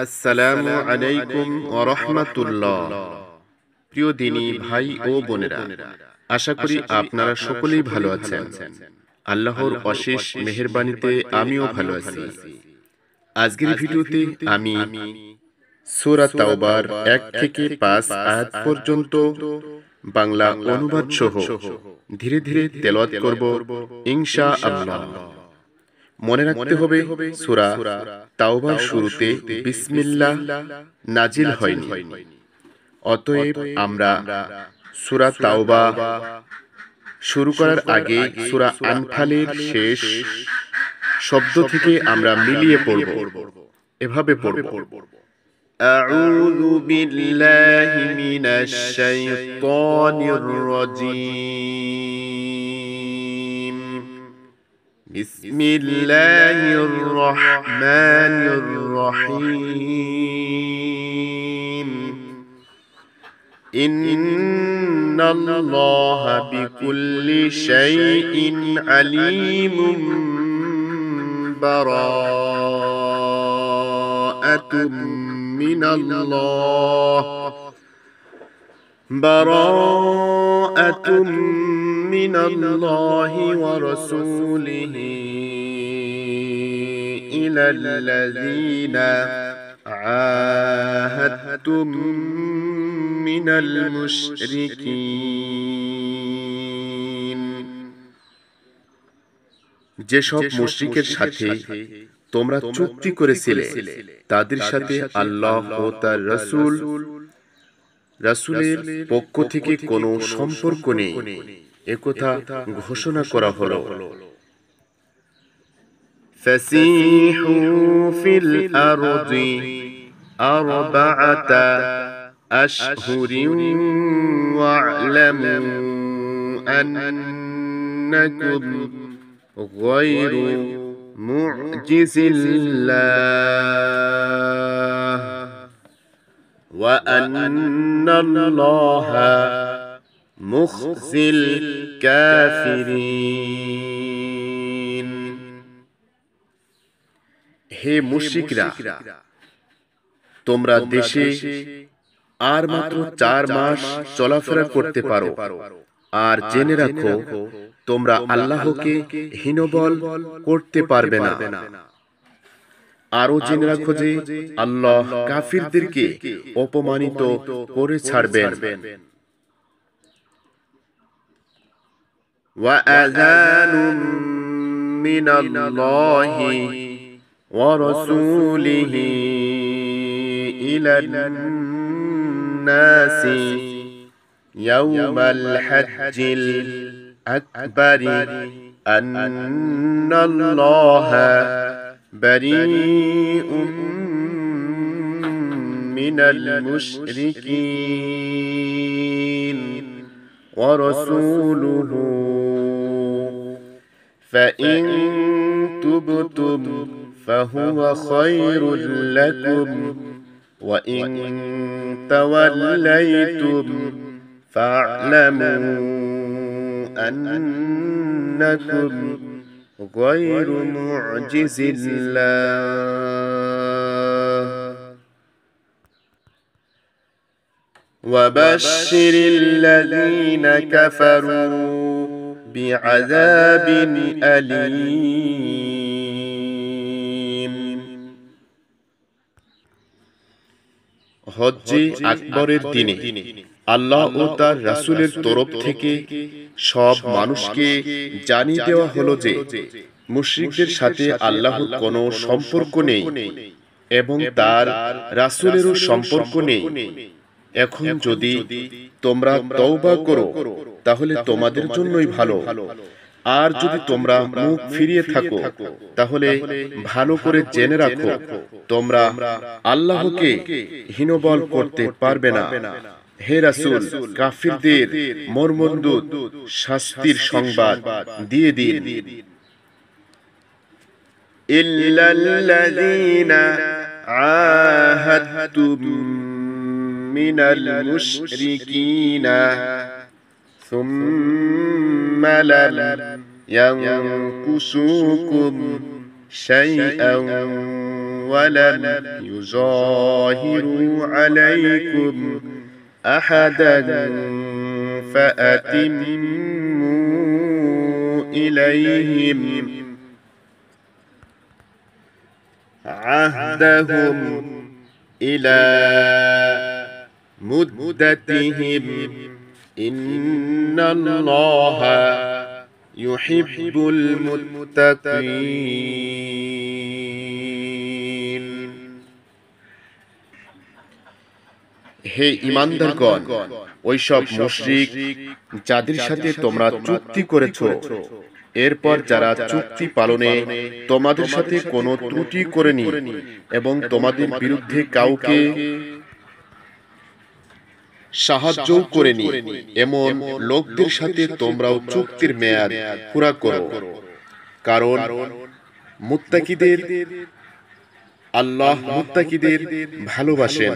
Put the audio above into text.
আসসালামু আলাইকুম ওয়া রাহমাতুল্লাহ। প্রিয় দিনী ভাই ও বোনেরা, আশা করি আপনারা সকলেই ভালো আছেন। আল্লাহর অশেষ মেহেরবানিতে আমিও ভালো আছি। আজকের ভিডিওতে আমি সূরা তাওবার 1 থেকে 5 আয়াত পর্যন্ত বাংলা অনুবাদ সহ ধীরে ধীরে তেলাওয়াত করব ইনশাআল্লাহ। মনে রাখতে হবে, সূরা তাওবার শুরুতে বিসমিল্লাহ নাজিল হয়নি। অতএব আমরা সূরা তাওবা শুরু করার আগে সূরা আনফালের শেষ শব্দ থেকে আমরা মিলিয়ে পড়ব। এভাবে পড়ব: আউযু বিল্লাহি মিনাশ শাইতানির রাজীম। বিসমিল্লাহির রহমানির রহিম। ইন্নাল্লাহা বিকুল্লি শাইইন আলীমুম। বারাআতুম মিনাল্লাহি ওয়া রাসূলিহি ইলাল্লাযীনা আহাদতুম মিনাল মুশরিকিন। যেসব মুশরিকের সাথে তোমরা চুক্তি করেছিলে তাদের সাথে আল্লাহ ও তার রাসূলের পক্ষ থেকে কোনো সম্পর্ক নেই, একথা ঘোষণা করা হলো। ফাসিহু ফিল আরদি আরবাআতা আশহুরিন ওয়া'লামু আন্নাকুম গায়রু মু'জিজিল্লাহ ওয়া আন্নাল্লাহা মুখজিল কাফিরিন। হে মুশরিকরা, তোমরা দেশে আর মাত্র 4 মাস চলাফেরা করতে পারো, আর জেনে রাখো তোমরা আল্লাহকে হীনবল করতে পারবে না। আরো জেনে রাখো যে আল্লাহ কাফিরদেরকে অপমানিত করে ছাড়বেন। ওয়া আযানুম মিনাল্লাহি ওয়া রাসূলিহি ইলান নাসি ইয়াওমাল হাজ্জিল আকবারি আন্নাল্লাহা বারীউম মিনাল মুশরিকিন ওয়া রাসূলুহু ফাইন তুবতুম ফাহুয়া খায়রুল লাকুম ওয়া ইন তাওয়াল্লাইতুম ফা'লামু আন্নাকুম গায়রু মু'জিজিল্লাহ ওয়া বাশশিরিল লাযীনা কাফারু বি'আযাবিন আলীম। হজ্জে আকবরের দিনে আল্লাহ ও তার রাসূলের তরফ থেকে সব মানুষকে জানিয়ে দেওয়া হলো যে মুশরিকদের সাথে আল্লাহর কোনো সম্পর্ক নেই এবং তার রাসূলেরও সম্পর্ক নেই। এখন যদি তোমরা তওবা করো তাহলে তোমাদের জন্যই ভালো, আর যদি তোমরা মুখ ফিরিয়ে থাকো তাহলে ভালো করে জেনে রাখো তোমরা আল্লাহকে হীনবল করতে পারবে না। হে রাসূল, কাফিরদের মর্মন্তুদ শাস্তির সংবাদ দিয়ে দিন। ইল্লাল্লাযীনা আহাদতুম মিনাল মুশরিকিনা সুম্মা লাম ইয়ানকুসুকুম শাইআন ولم يظاهروا عليكم أحدا فأتموا إليهم عهدهم إلى مدتهم إن الله يحب المتقين। হে ঈমানদারগণ, ওইসব মুশরিক যাদের সাথে তোমরা চুক্তি করেছ, এরপর যারা চুক্তি পালনে তোমাদের সাথে কোনো ত্রুটি করেনি এবং তোমাদের বিরুদ্ধে কাউকে সাহায্য করেনি, এমন লোকদের সাথে তোমরাও চুক্তির মেয়াদ পুরা করো। কারণ আল্লাহ মুত্তাকিদের ভালোবাসেন।